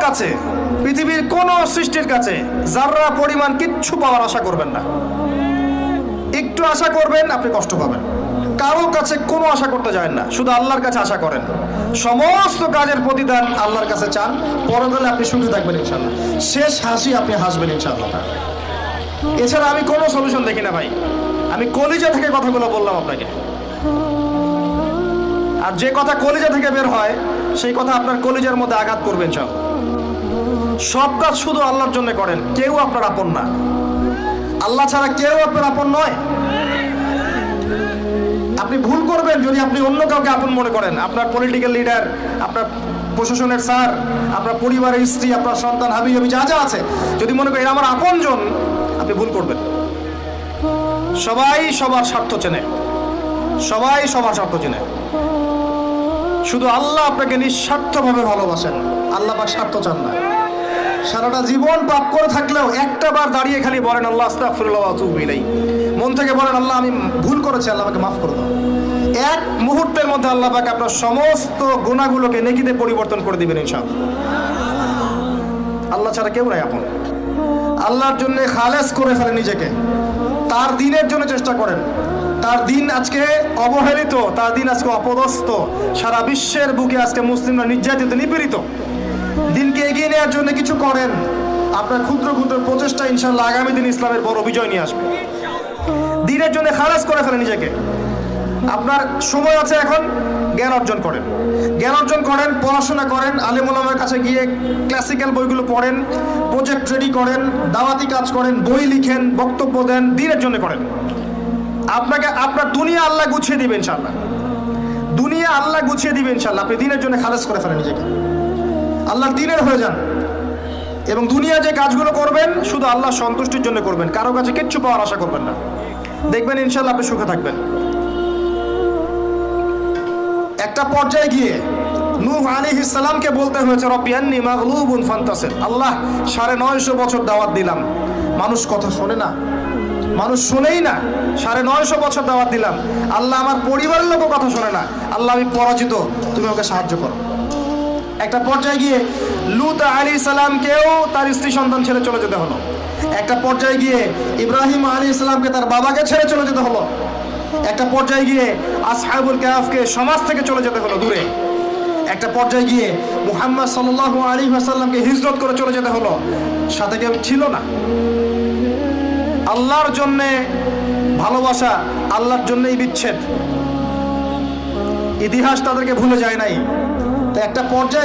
কাছে, পৃথিবীর কোন সৃষ্টির কাছে যাররা পরিমাণ কিচ্ছু পাওয়ার আশা করবেন না। একটু আশা করবেন আপনি কষ্ট পাবেন। কারো কাছে কোনো আশা করতে যায় না, শুধু আল্লাহর কাছে আশা করেন। সমস্ত কাজের প্রতিদান আল্লাহর কাছে চান, পরকালে আপনি সুখে থাকবেন ইনশাআল্লাহ। শেষ হাসি আপনি হাসবেন ইনশাআল্লাহ। এছাড়া আমি কোনো সলিউশন দেখি না ভাই। আমি কলিজা থেকে কথাগুলো বললাম আপনাকে, আর যে কথা কলিজা থেকে বের হয় সেই কথা আপনার কলিজার মধ্যে আঘাত করবেন। সব কাজ শুধু আল্লাহর জন্য করেন, কেউ আপনার আপন না। আল্লাহ ছাড়া কেউ আপনার আপন নয়। আপনি ভুল করবেন যদি আপনি অন্য কাউকে আপন মনে করেন। আপনার পলিটিক্যাল লিডার, আপনার প্রশাসনের স্যার, আপনার পরিবারের স্ত্রী, আপনার সন্তান, হাবি যা যা আছে, যদি মনে করেন আমার আপনজন, আপনি ভুল করবেন। সবাই সবার স্বার্থ চেনে, সবাই সবার স্বার্থ চেনে। শুধু আল্লাহ আপনাকে নিঃস্বার্থভাবে ভালোবাসেন, আল্লাহ পাক স্বার্থ চান না। সারাটা জীবন পাপ করে থাকলেও একটা বার দাঁড়িয়ে খালি বলেন আল্লাহ আস্তাগফিরুল্লাহ ওয়া আতুবু ইলাইহি, মন থেকে বলেন আল্লাহ আমি ভুল করেছি, আল্লাহ আমাকে মাফ করে দাও। এক মুহূর্তের মধ্যে আল্লাহ পাক আপনার সমস্ত গুনাহগুলোকে নেকিতে পরিবর্তন করে দিবেন ইনশাআল্লাহ। আল্লাহ ছাড়া কেউ নাই আপন। আল্লাহর জন্য খালেস করে ফেলেন নিজেকে, তার দ্বীনের জন্য চেষ্টা করেন। তার দিন আজকে অবহেলিত, তার দিন আজকে অপদস্থ। সারা বিশ্বের বুকে আজকে মুসলিমরা নির্যাতিত, নিপীড়িত। দিনকে এগিয়ে নেওয়ার জন্য কিছু করেন। আপনার ক্ষুদ্র ক্ষুদ্র প্রচেষ্টা ইনশাআল্লাহ আগামী দিন ইসলামের বড় বিজয় নিয়ে আসবে। দিনের জন্য খালেস করে ফেলেন নিজেকে। আপনার সময় আছে এখন, জ্ঞান অর্জন করেন, জ্ঞান অর্জন করেন, পড়াশোনা করেন, আলেম ওলামার কাছে গিয়ে ক্লাসিক্যাল বইগুলো পড়েন, প্রজেক্ট রেডি করেন, দাওয়াতি কাজ করেন, বই লিখেন, বক্তব্য দেন, দিনের জন্য করেন। আপনাকে আপনার দুনিয়া আল্লাহ গুছিয়ে দিবেন ইনশাআল্লাহ। দুনিয়া আল্লাহ গুছিয়ে দিবেন ইনশাআল্লাহ। আপনি দিনের জন্য খালেস করে ফেলেন নিজেকে, আল্লাহর দিনের হয়ে যান। এবং দুনিয়া যে কাজগুলো করবেন শুধু আল্লাহ সন্তুষ্টির জন্য করবেন, কারো কাছে কিচ্ছু পাওয়ার আশা করবেন না। দেখবেন ইনশাআল্লাহ আপনি সুখে থাকবেন। একটা পর্যায়ে গিয়ে নূহ আলাইহিস সালামকে বলতে হয়েছে রব্বি আন্নী মাগলুবুন ফান্তাসির। আল্লাহ 950 বছর দাওয়াত দিলাম, মানুষ কথা শোনে না, মানুষ শুনেই না। 950 বছর দাওয়াত দিলাম, আল্লাহ আমার পরিবারের লোকও কথা শোনে না। আল্লাহ আমি পরাজিত, তুমি ওকে সাহায্য করো। একটা পর্যায়ে গিয়ে লূত আলাইহিস সালামকেও তার স্ত্রী সন্তান ছেড়ে চলে যেতে হলো। একটা পর্যায়ে গিয়ে ইব্রাহিম আলাইহিস সালামকে তার বাবাকে ছেড়ে চলে যেতে হলো। একটা পর্যায়ে গিয়ে আসহাবুল কাহফকে সমাজ থেকে চলে যেতে হলো দূরে। একটা পর্যায়ে গিয়ে মুহাম্মদ সাল্লাল্লাহু আলাইহি ওয়াসাল্লামকে হিজরত করে চলে যেতে হলো, সাথে কেউ ছিল না। আল্লাহর জন্যে ভালোবাসা, আল্লাহর জন্যই বিচ্ছেদ। ইতিহাস তাদেরকে ভুলে যায় নাই। তো একটা পর্যায়ে